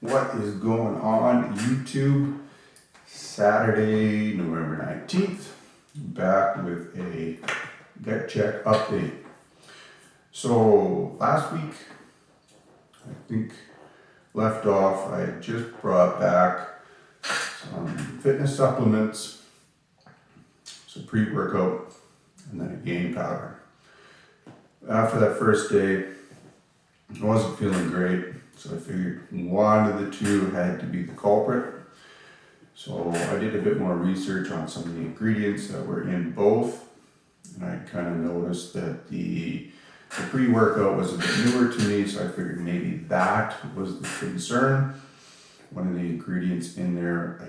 What is going on YouTube? Saturday, November 19th, back with a gut check update. So last week, I think left off, I had just brought back some fitness supplements, some pre-workout, and then a gain powder. After that first day, I wasn't feeling great, so I figured one of the two had to be the culprit. So I did a bit more research on some of the ingredients that were in both, and I kind of noticed that the pre-workout was a bit newer to me, so I figured maybe that was the concern. One of the ingredients in there, I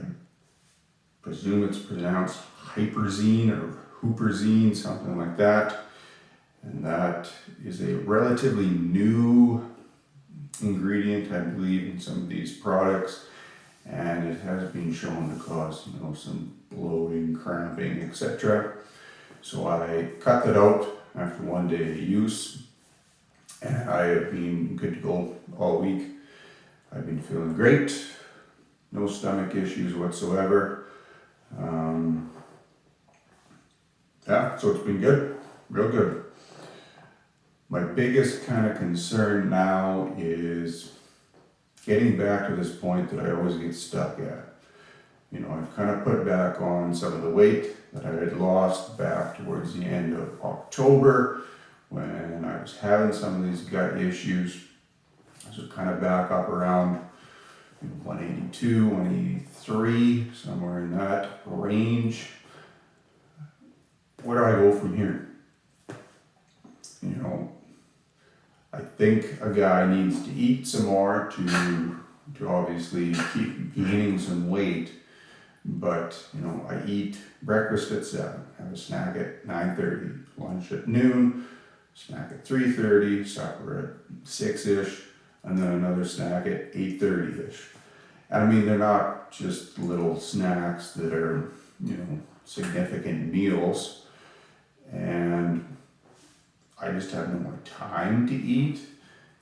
presume it's pronounced hyperzine or huperzine, something like that. And that is a relatively new ingredient, I believe, in some of these products. And it has been shown to cause, some bloating, cramping, etc. So I cut that out after one day of use, and I have been good to go all week. I've been feeling great, no stomach issues whatsoever. So it's been good, real good. My biggest kind of concern now is getting back to this point that I always get stuck at. I've kind of put back on some of the weight that I had lost back towards the end of October when I was having some of these gut issues. So kind of back up around 182, 183, somewhere in that range. Where do I go from here? I think a guy needs to eat some more to obviously keep gaining some weight. But, I eat breakfast at 7, have a snack at 9:30, lunch at noon, snack at 3:30, supper at 6-ish, and then another snack at 8:30-ish. And they're not just little snacks that are, significant meals. And I just have no more time to eat.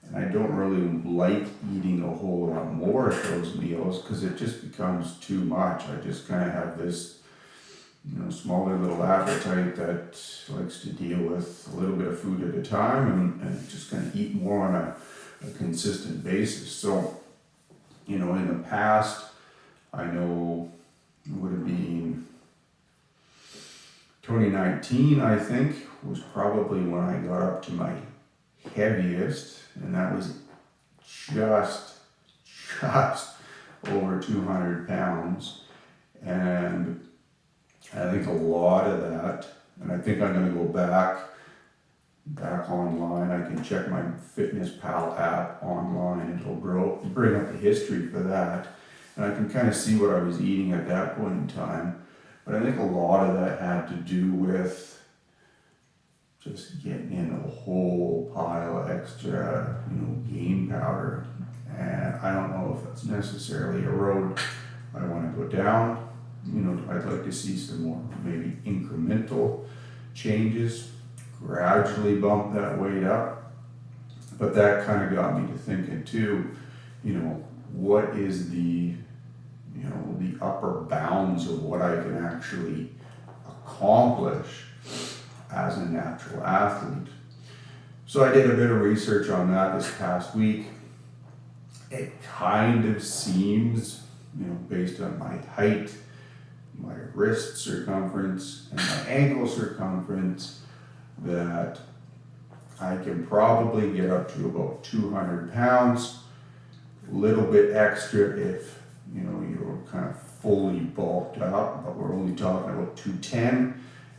And I don't really like eating a whole lot more at those meals because it just becomes too much. I just kind of have this, smaller little appetite that likes to deal with a little bit of food at a time and just kind of eat more on a consistent basis. So, in the past, I know it would have been 2019, I think, was probably when I got up to my heaviest, and that was just over 200 pounds. And I think a lot of that, and I think I'm going to go back online. I can check my FitnessPal app online. It'll bring up the history for that, and I can kind of see what I was eating at that point in time. But I think a lot of that had to do with just getting in a whole pile of extra, gain powder. And I don't know if that's necessarily a road I want to go down. I'd like to see some more maybe incremental changes, gradually bump that weight up. But that kind of got me to thinking too, what is the upper bounds of what I can actually accomplish as a natural athlete. So I did a bit of research on that this past week. It kind of seems, based on my height, my wrist circumference, and my ankle circumference, that I can probably get up to about 200 pounds, a little bit extra if, you're kind of fully bulked up, but we're only talking about 210.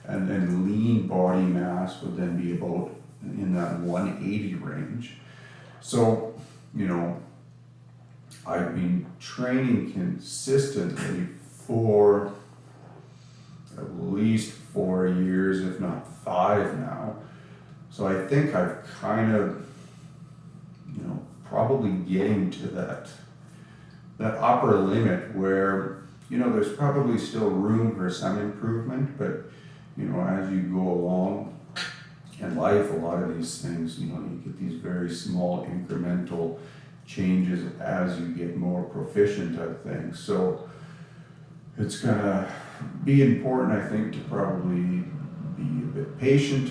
And then lean body mass would then be about in that 180 range. So, I've been training consistently for at least 4 years, if not 5 now. So I think I've kind of, probably getting to that upper limit where, there's probably still room for some improvement, but as you go along in life, a lot of these things, you get these very small incremental changes as you get more proficient at things. So it's gonna be important, I think, to probably be a bit patient,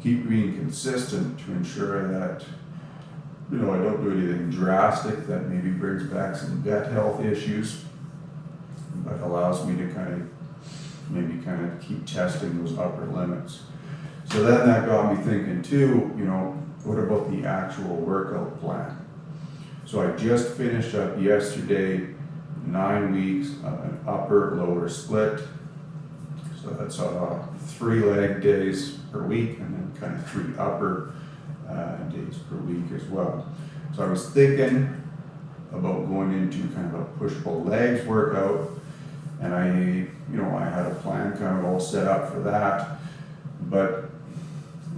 keep being consistent to ensure that, I don't do anything drastic that maybe brings back some gut health issues, but allows me to kind of keep testing those upper limits. So then that got me thinking too, what about the actual workout plan? So I just finished up yesterday 9 weeks of an upper lower split. So that's 3 leg days per week and then kind of 3 upper days per week as well. So I was thinking about going into kind of a push-pull legs workout, and I had a plan kind of all set up for that, but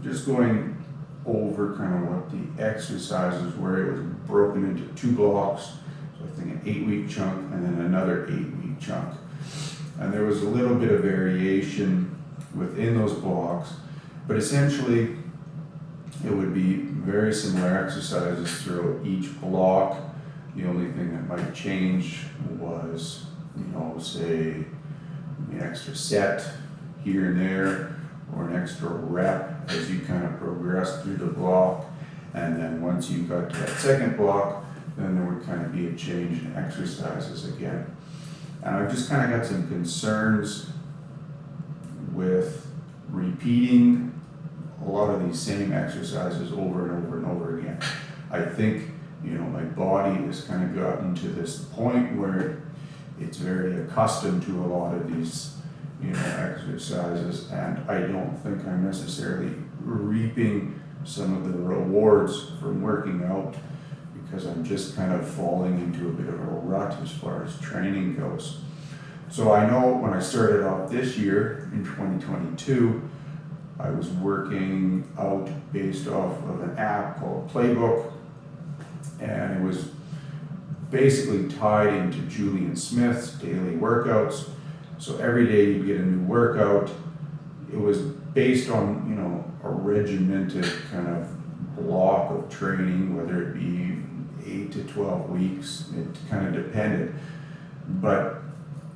just going over kind of what the exercises were. It was broken into 2 blocks, so I think an 8-week chunk and then another 8-week chunk. And there was a little bit of variation within those blocks, but essentially it would be very similar exercises throughout each block. The only thing that might change was, say an extra set here and there, or an extra rep as you kind of progress through the block. And then once you got to that second block, then there would kind of be a change in exercises again. And I've just kind of got some concerns with repeating a lot of these same exercises over and over and over again. I think, my body has kind of gotten to this point where it's very accustomed to a lot of these, exercises, and I don't think I'm necessarily reaping some of the rewards from working out, because I'm just kind of falling into a bit of a rut as far as training goes. So I know when I started off this year in 2022, I was working out based off of an app called Playbook, and it was basically tied into Julian Smith's daily workouts. So every day you'd get a new workout. It was based on, a regimented kind of block of training, whether it be 8 to 12 weeks, it kind of depended. But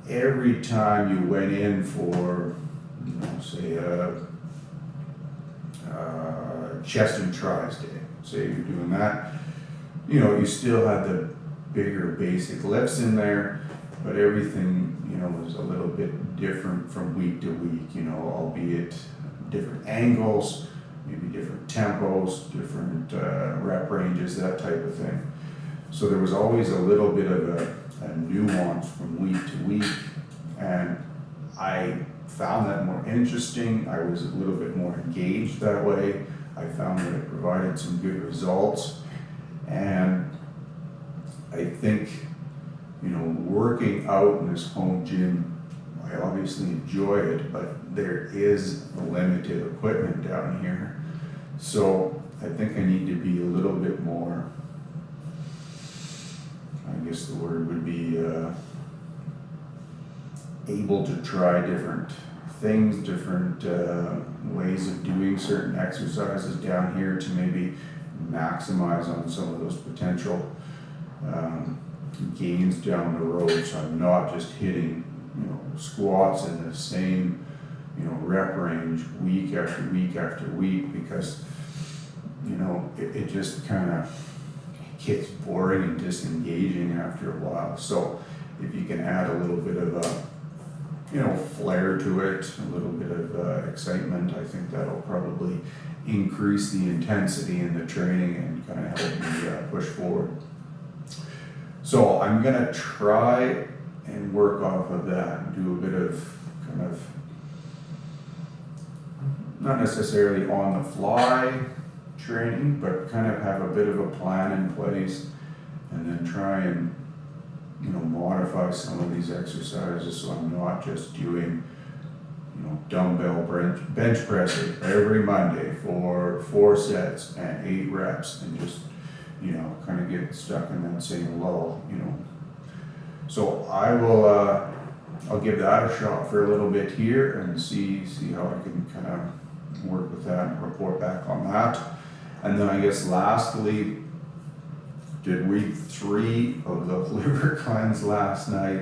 every time you went in for, say a chest and tries day, say you're doing that, you still had the bigger basic lifts in there, but everything, was a little bit different from week to week, albeit different angles, maybe different tempos, different rep ranges, that type of thing. So there was always a little bit of a nuance from week to week, and I found that more interesting. I was a little bit more engaged that way. I found that it provided some good results, and I think, working out in this home gym, I obviously enjoy it, but there is limited equipment down here. So I think I need to be a little bit more, I guess the word would be able to try different things, different ways of doing certain exercises down here to maybe maximize on some of those potential gains down the road. So I'm not just hitting, squats in the same, rep range week after week after week, because, it just kind of gets boring and disengaging after a while. So if you can add a little bit of a, flair to it, a little bit of excitement, I think that'll probably increase the intensity in the training and kind of help me push forward. So I'm gonna try and work off of that and do a bit of kind of, not necessarily on the fly training, but kind of have a bit of a plan in place, and then try and, modify some of these exercises so I'm not just doing, dumbbell bench pressing every Monday for 4 sets and 8 reps and just, kind of get stuck in that same lull, So I will, I'll give that a shot for a little bit here and see how I can kind of work with that and report back on that. And then I guess lastly, did week 3 of the liver cleanse last night.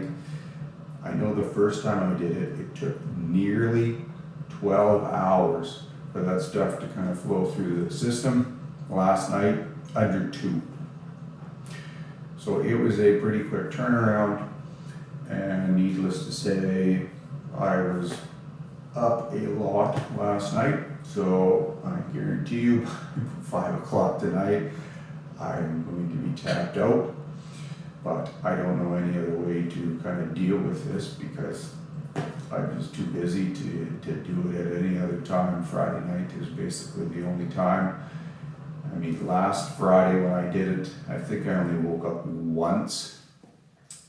I know the first time I did it, it took nearly 12 hours for that stuff to kind of flow through the system. Last night, under 2. So it was a pretty quick turnaround, and needless to say, I was up a lot last night. So I guarantee you, 5 o'clock tonight, I'm going to be tapped out. But I don't know any other way to kind of deal with this because I'm just too busy to do it at any other time. Friday night is basically the only time. I mean, last Friday when I did it, I think I only woke up once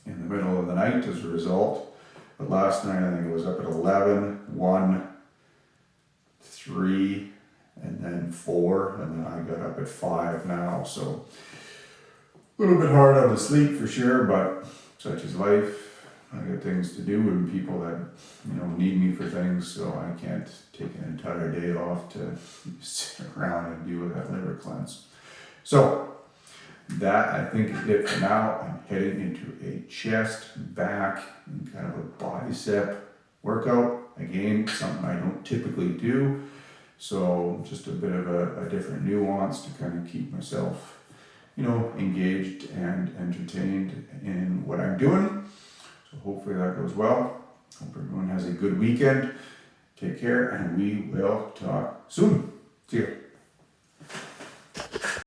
in the middle of the night as a result. But last night I think it was up at 11, 1, 3, and then 4, and then I got up at 5 now. So a little bit hard on the sleep for sure, but such is life. I got things to do and people that, need me for things, so I can't take an entire day off to sit around and do that liver cleanse. So that I think is it for now. I'm heading into a chest, back, and kind of a bicep workout. Again, something I don't typically do. So just a bit of a different nuance to kind of keep myself, engaged and entertained in what I'm doing. So hopefully that goes well. Hope everyone has a good weekend. Take care, and we will talk soon. See you.